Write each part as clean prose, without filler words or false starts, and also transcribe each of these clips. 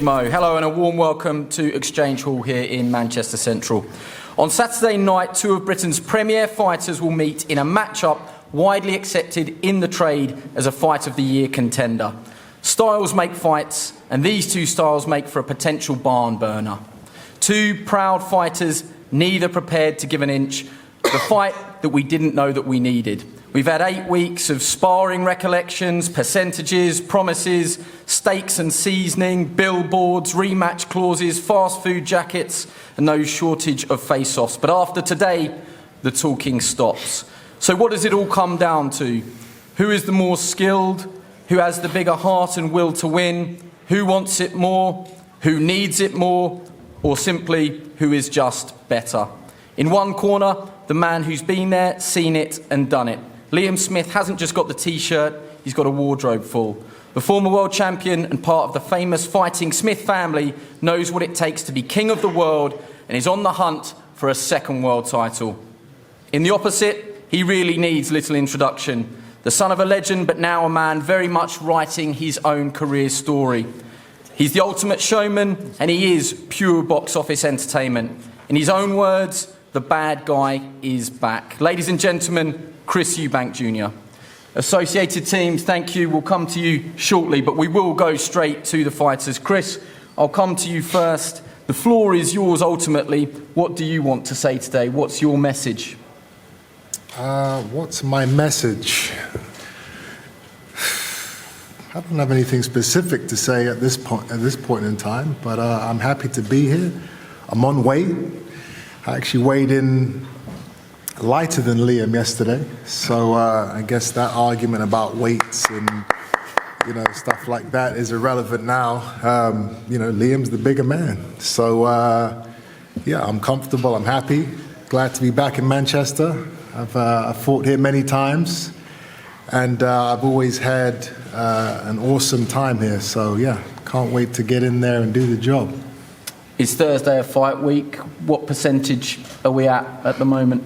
Mo. Hello and a warm welcome to Exchange Hall here in Manchester Central. On Saturday night, two of Britain's premier fighters will meet in a match-up widely accepted in the trade as a Fight of the Year contender. Styles make fights, and these two styles make for a potential barn burner. Two proud fighters, neither prepared to give an inch. The fight that we didn't know that we needed. We've had 8 weeks of sparring recollections, percentages, promises, steaks and seasoning, billboards, rematch clauses, fast food jackets, and no shortage of face-offs. But after today, the talking stops. So what does it all come down to? Who is the more skilled? Who has the bigger heart and will to win? Who wants it more? Who needs it more? Or simply, who is just better? In one corner, the man who's been there, seen it and done it. Liam Smith hasn't just got the T-shirt, he's got a wardrobe full. The former world champion and part of the famous Fighting Smith family knows what it takes to be king of the world and is on the hunt for a second world title. In the opposite, he really needs little introduction. The son of a legend, but now a man very much writing his own career story. He's the ultimate showman, and he is pure box office entertainment. In his own words, the bad guy is back. Ladies and gentlemen, Chris Eubank Jr. Associated teams, thank you. We'll come to you shortly, but we will go straight to the fighters. Chris, I'll come to you first. The floor is yours ultimately. What do you want to say today? What's your message? What's my message? I don't have anything specific to say at this point in time, but I'm happy to be here. I'm on weight. I actually weighed in lighter than Liam yesterday, so I guess that argument about weights and stuff like that is irrelevant now. Liam's the bigger man, so yeah, I'm comfortable. I'm happy. Glad to be back in Manchester. I've fought here many times, and I've always had an awesome time here. So yeah, can't wait to get in there and do the job. Is Thursday a fight week? What percentage are we at the moment?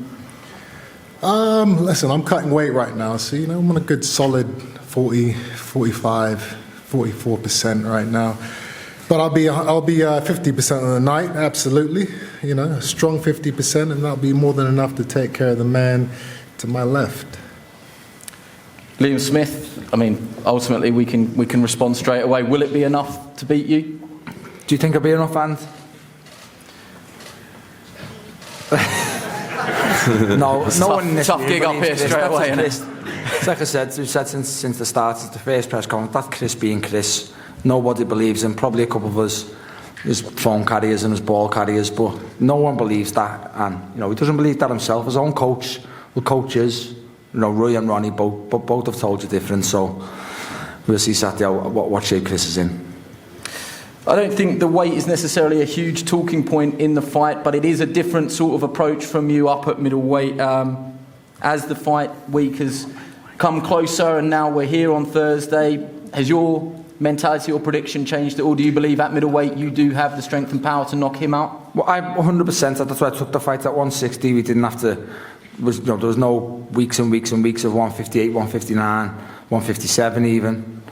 Listen, I'm cutting weight right now, so I'm on a good solid 40, 45, 44% right now. But I'll be 50% on the night, absolutely. A strong 50%, and that'll be more than enough to take care of the man to my left. Liam Smith, ultimately we can respond straight away. Will it be enough to beat you? Do you think it'll be enough, and? No one in this tough gig up here straight away, isn't it? It's like I said, we've said since the start, since the first press conference, that Chris being Chris, nobody believes him. Probably a couple of us, his phone carriers and his ball carriers, but no one believes that, and he doesn't believe that himself. His own coach, the coaches, Roy and Ronnie, both have told you different. So we'll see Saturday what shape Chris is in. I don't think the weight is necessarily a huge talking point in the fight, but it is a different sort of approach from you up at middleweight. As the fight week has come closer and now we're here on Thursday, has your mentality or prediction changed at all? Do you believe at middleweight you do have the strength and power to knock him out? Well, 100%. That's why I took the fight at 160. We didn't have to. There was no weeks and weeks and weeks of 158, 159, 157 even.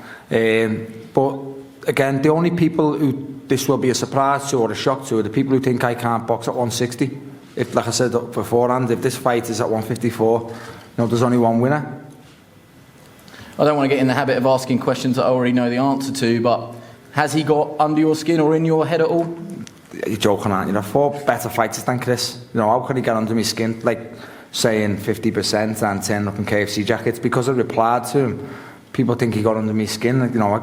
But again, the only people who this will be a surprise to or a shock to are the people who think I can't box at 160. If, like I said beforehand, if this fight is at 154, there's only one winner. I don't want to get in the habit of asking questions that I already know the answer to, but has he got under your skin or in your head at all? You're joking, aren't you? 4 better fighters than Chris. How can he get under my skin? Like saying 50% and turning up in KFC jackets. Because I replied to him, people think he got under my skin. I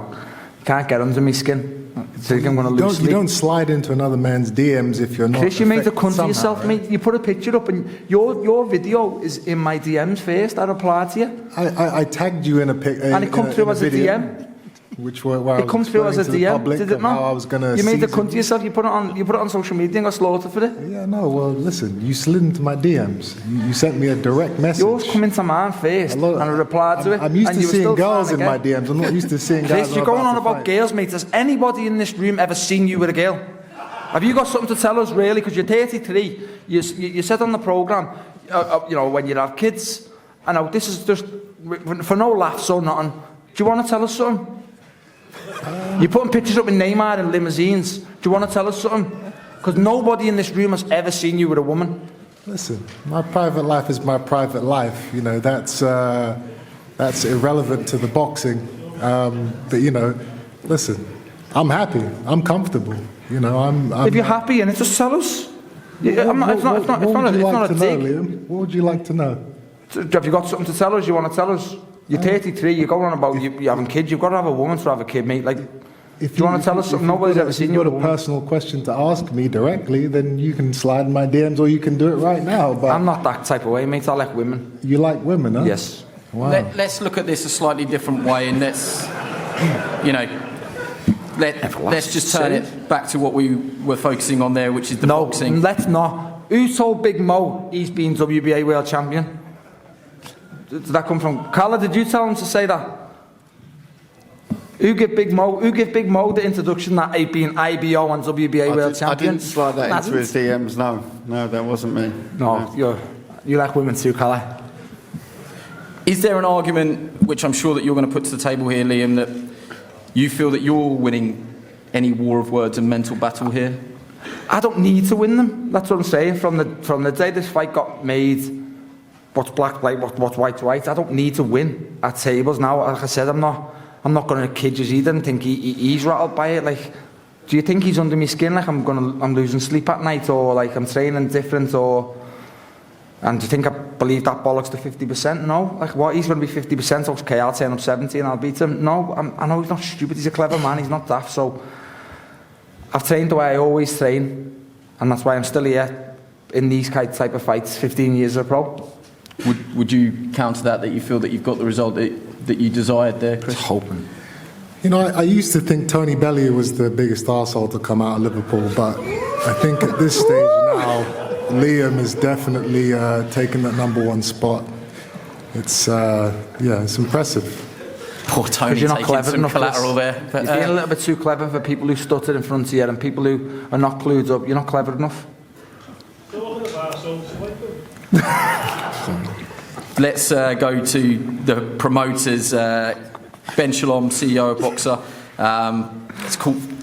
can't get under my skin. So I'm going to lose sleep. You don't slide into another man's DMs if you're not. Chris, you made a cunt of yourself, right? mate. You put a picture up, and your video is in my DMs first. I replied to you. I tagged you in a pic, and it comes through as a DM. Which where it comes through as a DM. Did it not? I was gonna. You made a cunt of yourself. You put it on social media and got slaughtered for it. Yeah, no. Well, listen. You slid into my DMs. You sent me a direct message. Yours come into mine first, and I replied to it. I'm used to seeing girls in my DMs. I'm not used to seeing guys. Chris, you're going on about girls, mate. Has anybody in this room ever seen you with a girl? Have you got something to tell us, really? Because you're 33. You said on the programme, when you have kids. I know this is just for no laughs or nothing. Do you want to tell us something? You're putting pictures up in Neymar in limousines. Do you want to tell us something? Because nobody in this room has ever seen you with a woman. Listen, my private life is my private life. You know, that's irrelevant to the boxing. But you know, listen, I'm happy. I'm comfortable. You know, I'm if you're happy, and just tell us. It's not a dig. Liam? What would you like to know? Have you got something to tell us? You want to tell us? You're 33. You're going on about you having kids. You've got to have a woman to have a kid, mate. Like, do you want to tell us something? Nobody's ever seen you with a woman. If you've got a personal question to ask me directly, then you can slide in my DMs, or you can do it right now. But I'm not that type of way, mate. I like women. You like women, huh? Yes. Wow. Let's look at this a slightly different way, and let's just turn it back to what we were focusing on there, which is the boxing. No, let's not. Who told Big Mo he's been WBA world champion? Did that come from Carla? Did you tell him to say that? Who gave Big Mo the introduction that he'd been IBO and WBA world champion? I didn't slide that into his DMs. No, that wasn't me. No. You like women too, Carla. Is there an argument, which I'm sure that you're going to put to the table here, Liam, that you feel that you're winning any war of words and mental battle here? I don't need to win them. That's what I'm saying. From the day this fight got made, what's black, what's white. I don't need to win at tables now. Like I said, I'm not going to kid you either and think he's rattled by it. Like, do you think he's under my skin? Like I'm losing sleep at night, or like I'm training different, or? And do you think I believe that bollocks to 50%? No. Like, what? He's going to be 50%. Okay, I'll turn up 70 and I'll beat him. No, I know he's not stupid. He's a clever man. He's not daft. So I've trained the way I always train, and that's why I'm still here in these type of fights. 15 years as a pro. Would you counter that you feel that you've got the result that you desired there, Chris? Hoping. You know, I used to think Tony Bellew was the biggest arsehole to come out of Liverpool, but I think at this stage now, Liam is definitely taking that #1 spot. It's it's impressive. Poor Tony you're not taking clever some enough, collateral there. You're being a little bit too clever for people who stutter in front of you and people who are not clued up. You're not clever enough. Let's go to the promoters. Ben Shalom, CEO of Boxer.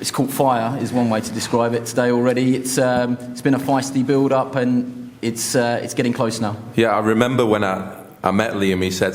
It's caught fire is one way to describe it today already. It's been a feisty build-up, and it's getting close now. Yeah, I remember when I met Liam, he said,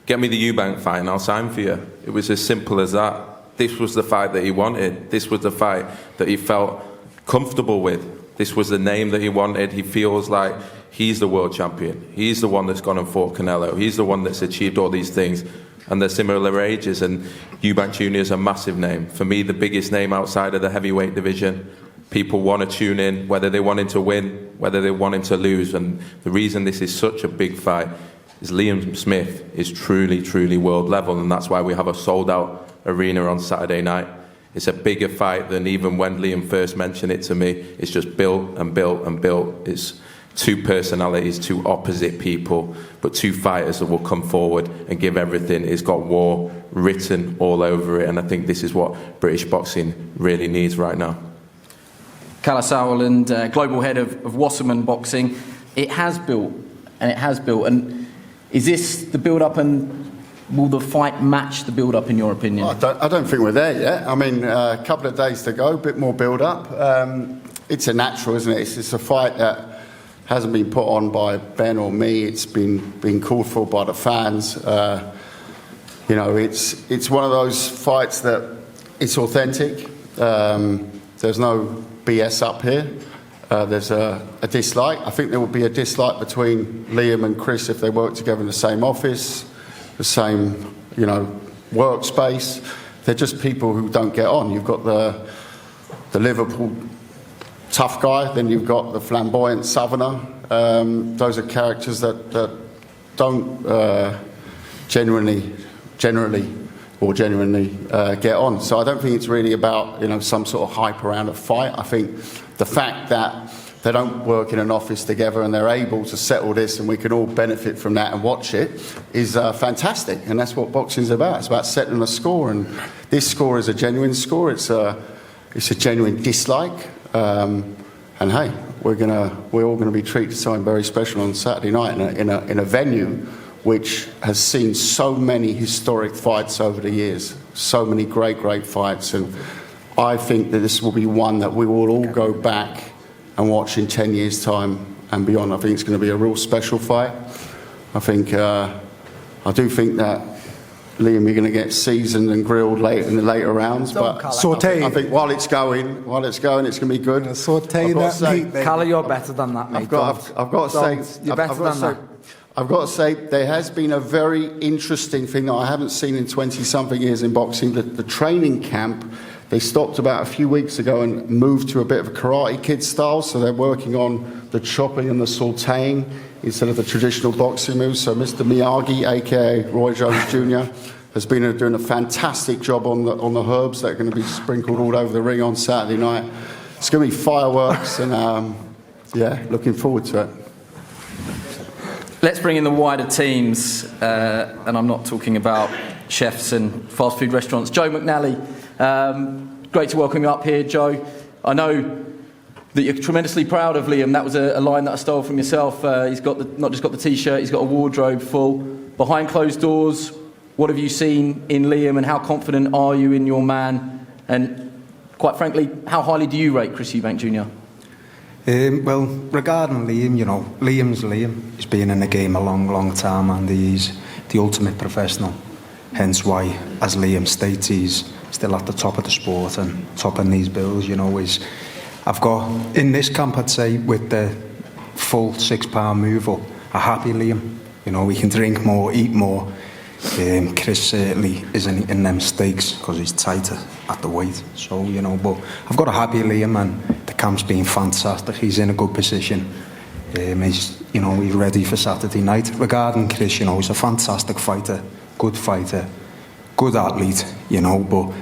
"Get me the Eubank fight and I'll sign for you." It was as simple as that. This was the fight that he wanted. This was the fight that he felt comfortable with. This was the name that he wanted. He feels like he's the world champion. He's the one that's gone and fought Canelo. He's the one that's achieved all these things. And they're similar ages, and Eubank Jr is a massive name. For me, the biggest name outside of the heavyweight division. People want to tune in, whether they want him to win, whether they want him to lose. And the reason this is such a big fight is Liam Smith is truly, truly world level, and that's why we have a sold-out arena on Saturday night. It's a bigger fight than even when Liam first mentioned it to me. It's just built and built and built. It's two personalities, two opposite people, but two fighters that will come forward and give everything. It's got war written all over it, and I think this is what British boxing really needs right now. Kalle Sauerland, global head of Wasserman Boxing. It has built, and is this the build-up, and will the fight match the build-up in your opinion? I don't think we're there yet. I mean, a couple of days to go, a bit more build-up. It's a natural, isn't it? It's a fight that hasn't been put on by Ben or me. It's been called for by the fans. It's one of those fights that it's authentic. There's no BS up here. There's a dislike. I think there will be a dislike between Liam and Chris if they work together in the same office, the same, workspace. They're just people who don't get on. You've got the Liverpool tough guy, then you've got the flamboyant southerner. Those are characters that don't genuinely get on. So I don't think it's really about some sort of hype around a fight. I think the fact that they don't work in an office together and they're able to settle this and we can all benefit from that and watch it is fantastic. And that's what boxing's about. It's about settling a score, and this score is a genuine score. It's a genuine dislike. And hey, we're all gonna be treated to something very special on Saturday night in a venue which has seen so many historic fights over the years. so many great fights, and I think that this will be one that we will all go back and watch in 10 years' time and beyond. I think it's going to be a real special fight. I do think that Liam, you're going to get seasoned and grilled late in the later rounds, but Sauté. I think while it's going, it's going to be good. Saute that meat, baby. Calla, you're better than that, mate. I've got to say, You're better than that. I've got to say, there has been a very interesting thing that I haven't seen in 20-something years in boxing. The training camp, they stopped about a few weeks ago and moved to a bit of a Karate Kid style, so they're working on the chopping and the sautéing instead of the traditional boxing moves. So Mr. Miyagi, aka Roy Jones Jr., has been doing a fantastic job on the herbs that are going to be sprinkled all over the ring on Saturday night. It's going to be fireworks, and looking forward to it. Let's bring in the wider teams, and I'm not talking about chefs and fast food restaurants. Joe McNally, great to welcome you up here, Joe. I know that you're tremendously proud of Liam. That was a line that I stole from yourself. He's got not just got the T-shirt, he's got a wardrobe full. Behind closed doors, what have you seen in Liam, and how confident are you in your man? And quite frankly, how highly do you rate Chris Eubank Jr.? Well, regarding Liam, Liam's Liam. He's been in the game a long time, and he's the ultimate professional. Hence why, as Liam states, he's still at the top of the sport and topping these bills. I've got, in this camp, I'd say, with the full 6 pound move up, a happy Liam. We can drink more, eat more. Chris certainly isn't eating them steaks because he's tighter at the weight. So, but I've got a happy Liam, and the camp's been fantastic. He's in a good position. He's ready for Saturday night. Regarding Chris, he's a fantastic fighter, good athlete, but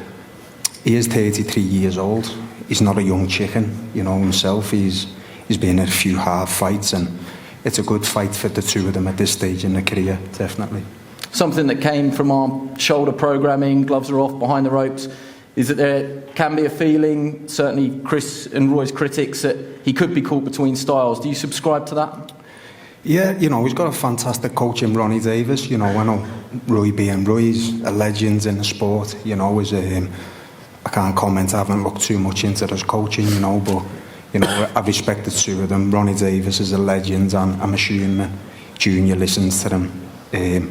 he is 33 years old. He's not a young chicken, himself. He's been in a few hard fights, and it's a good fight for the two of them at this stage in their career, definitely. Something that came from our shoulder programming, gloves are off, behind the ropes, is that there can be a feeling, certainly Chris and Roy's critics, that he could be caught between styles. Do you subscribe to that? Yeah, he's got a fantastic coach in Ronnie Davis. I know Roy being Roy, he's a legend in the sport. I can't comment, I haven't looked too much into his coaching, but I respect the two of them. Ronnie Davis is a legend, and I'm assuming Junior listens to them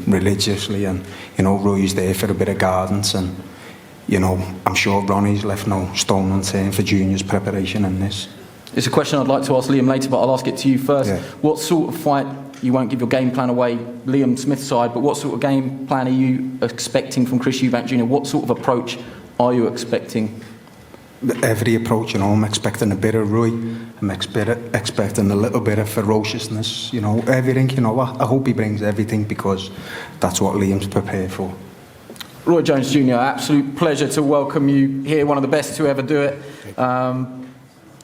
religiously, and Roy's there for a bit of guidance, and I'm sure Ronnie's left no stone unturned for Junior's preparation in this. It's a question I'd like to ask Liam later, but I'll ask it to you first. Yeah. What sort of fight, you won't give your game plan away, Liam Smith's side, but what sort of game plan are you expecting from Chris Eubank Jr.? What sort of approach are you expecting? Every approach, I'm expecting a bit of Roy. I'm expecting a little bit of ferociousness, everything. I hope he brings everything, because that's what Liam's prepared for. Roy Jones Jr., absolute pleasure to welcome you here, one of the best to ever do it.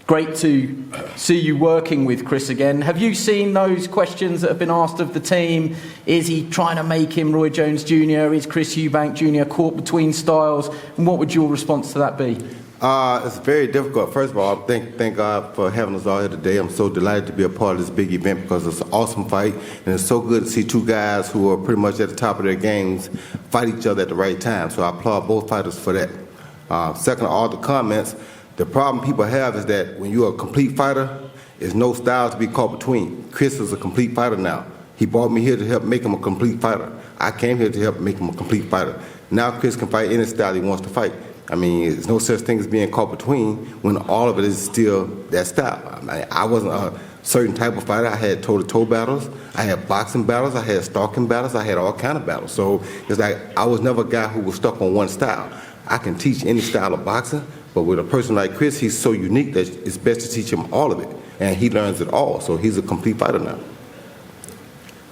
Great to see you working with Chris again. Have you seen those questions that have been asked of the team? Is he trying to make him Roy Jones Jr.? Is Chris Eubank Jr. caught between styles? And what would your response to that be? It's very difficult. First of all, thank God for having us all here today. I'm so delighted to be a part of this big event, because it's an awesome fight, and it's so good to see two guys who are pretty much at the top of their games fight each other at the right time. So I applaud both fighters for that. Second, all the comments. The problem people have is that when you're a complete fighter, there's no style to be caught between. Chris is a complete fighter now. He brought me here to help make him a complete fighter. I came here to help make him a complete fighter. Now Chris can fight any style he wants to fight. I mean, there's no such thing as being caught between when all of it is still that style. I wasn't a certain type of fighter. I had toe-to-toe battles. I had boxing battles. I had stalking battles. I had all kind of battles. So it's like I was never a guy who was stuck on one style. I can teach any style of boxing, but with a person like Chris, he's so unique that it's best to teach him all of it, and he learns it all. So he's a complete fighter now. Do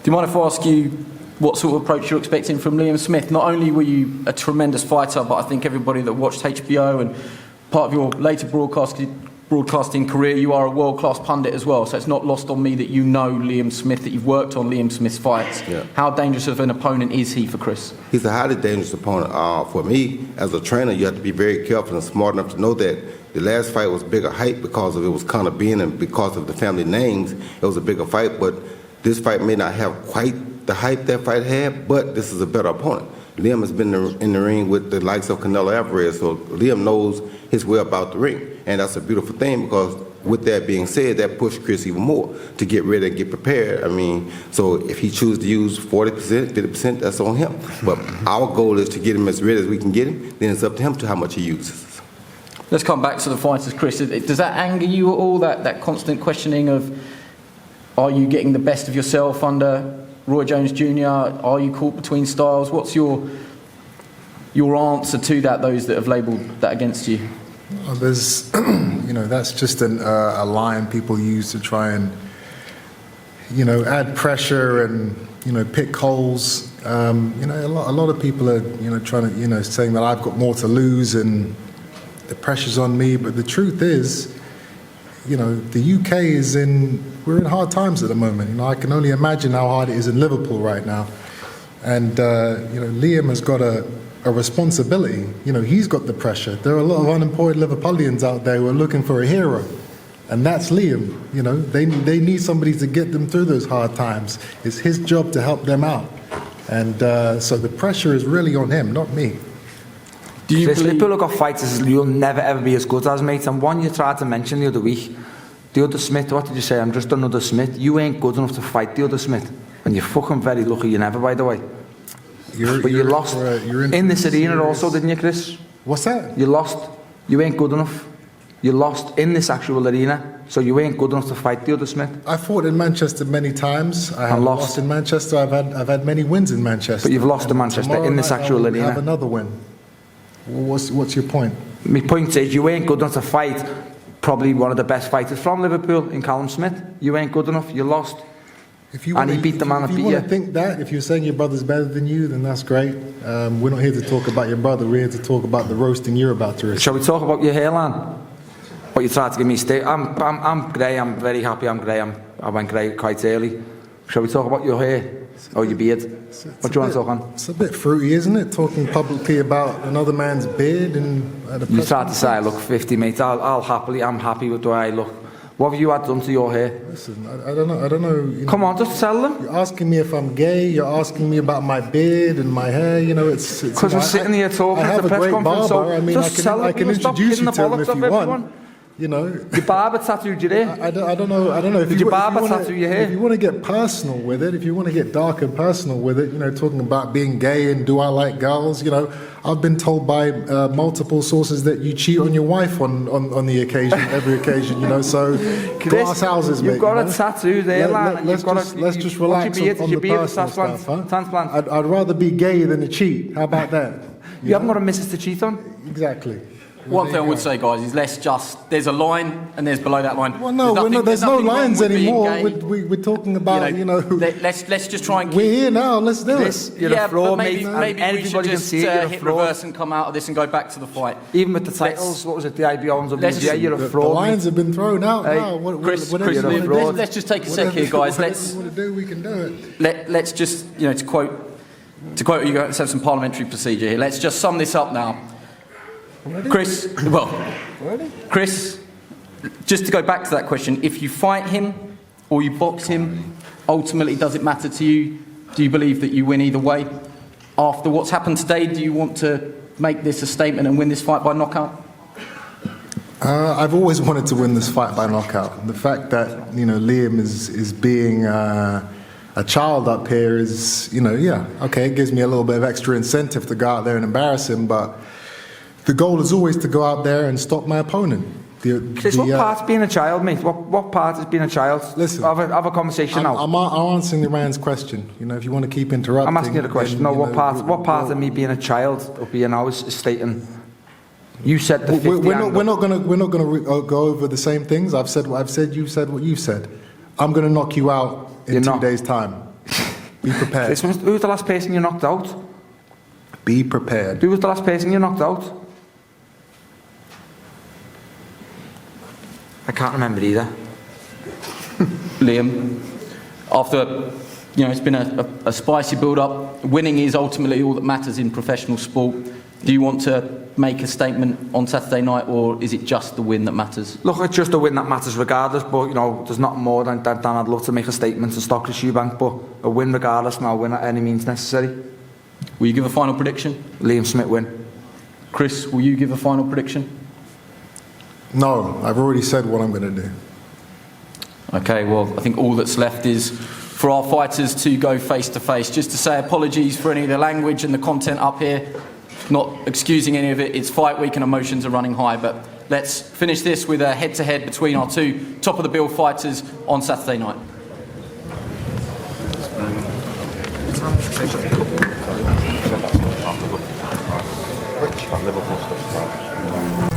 you mind if I ask you what sort of approach you're expecting from Liam Smith? Not only were you a tremendous fighter, but I think everybody that watched HBO and part of your later broadcasting career, you are a world-class pundit as well. So it's not lost on me that you know Liam Smith, that you've worked on Liam Smith's fights. Yeah. How dangerous of an opponent is he for Chris? He's a highly dangerous opponent. For me, as a trainer, you have to be very careful and smart enough to know that the last fight was bigger hype because of it was Conor being, and because of the family names, it was a bigger fight. But this fight may not have quite the hype that fight had, but this is a better opponent. Liam has been in the ring with the likes of Canelo Alvarez, so Liam knows his way about the ring, and that's a beautiful thing because with that being said, that pushed Chris even more to get ready and get prepared. I mean, so if he chooses to use 40%, 50%, that's on him. But our goal is to get him as ready as we can get him, then it's up to him to how much he uses. Let's come back to the fighters, Chris. Does that anger you at all, that constant questioning of, are you getting the best of yourself under Roy Jones Jr.? Are you caught between styles? What's your answer to that, those that have labelled that against you? Well, there's, that's just a line people use to try and, add pressure and, pick holes. A lot of people are, trying to, saying that I've got more to lose and the pressure's on me. But the truth is, the UK we're in hard times at the moment. I can only imagine how hard it is in Liverpool right now. And, Liam has got a responsibility. He's got the pressure. There are a lot of unemployed Liverpudlians out there who are looking for a hero, and that's Liam. They need somebody to get them through those hard times. It's his job to help them out, and so the pressure is really on him, not me. Do you believe people have got fighters you'll never ever be as good as, mate? And one you tried to mention the other week, the other Smith. What did you say? I'm just another Smith. You ain't good enough to fight the other Smith, and you're fucking very lucky you never, by the way. But you lost in this arena also, didn't you, Chris? What's that? You lost. You ain't good enough. You lost in this actual arena, so you ain't good enough to fight the other Smith. I fought in Manchester many times. I have lost in Manchester. I've had many wins in Manchester. But you've lost in Manchester in this actual arena. I have another win. What's your point? My point is you ain't good enough to fight probably one of the best fighters from Liverpool in Callum Smith. You ain't good enough. You lost. And he beat the man that beat you. If you want to think that, if you're saying your brother's better than you, then that's great. We're not here to talk about your brother. We're here to talk about the roasting you're about to receive. Shall we talk about your hairline? What you tried to give me a I'm grey. I'm very happy I'm grey. I went grey quite early. Shall we talk about your hair? Or your beard? What do you want to talk on? It's a bit fruity, isn't it? Talking publicly about another man's beard and at a you tried to say I look 50, mate. I'm happy with the way I look. What have you had done to your hair? Listen, I don't know. Come on, just tell them. You're asking me if I'm gay. You're asking me about my beard and my hair. It's because we're sitting here talking at the press conference. So I mean, just I can introduce you to him if you want. Your barber tattooed your hair. I don't know. Did your barber tattoo your hair? If you want to get personal with it, if you want to get dark and personal with it, talking about being gay and do I like girls, I've been told by multiple sources that you cheat on your wife on the occasion, every occasion, so glass houses, mate. You've got a tattoo there, let's just relax on the personal stuff, huh? I'd rather be gay than a cheat. How about that? You haven't got a missus to cheat on? Exactly. One thing I would say, guys, is there's a line and there's below that line. Well, there's no lines anymore. We're talking about, Let's just try and keep... We're here now, let's do it. You're a fraud, maybe everybody we should just hit reverse and come out of this and go back to the fight. Even with the titles, what was it, the IBO and WBA, you're a fraud. The lines have been thrown out now. Chris, let's just take a sec here, guys. Let's want to do, we can do it. Let's just, to quote you, let's have some parliamentary procedure here. Let's just sum this up now. Chris, just to go back to that question, if you fight him or you box him, ultimately, does it matter to you? Do you believe that you win either way? After what's happened today, do you want to make this a statement and win this fight by knockout? I've always wanted to win this fight by knockout. The fact that, Liam is being a child up here is, it gives me a little bit of extra incentive to go out there and embarrass him, but the goal is always to go out there and stop my opponent. Chris, what part's being a child, mate? What part is being a child? Listen, have a conversation now. I'm answering the man's question. If you want to keep interrupting. I'm asking you the question. Then, what part of me being a child up here now is stating? You said the 50 we're not going to go over the same things. I've said what I've said. You've said what you've said. I'm going to knock you out in 2 days' time. Be prepared. Who was the last person you knocked out? Be prepared. Who was the last person you knocked out? I can't remember either. Liam, after it's been a spicy build-up, winning is ultimately all that matters in professional sport. Do you want to make a statement on Saturday night, or is it just the win that matters? Look, it's just the win that matters regardless, but there's nothing more than I'd love to make a statement to stop Chris Eubank, but a win regardless, and I'll win at any means necessary. Will you give a final prediction? Liam Smith win. Chris, will you give a final prediction? No, I've already said what I'm going to do. Okay, well, I think all that's left is for our fighters to go face to face. Just to say apologies for any of the language and the content up here. Not excusing any of it. It's fight week and emotions are running high. But let's finish this with a head-to-head between our two top-of-the-bill fighters on Saturday night. Liverpool stuff.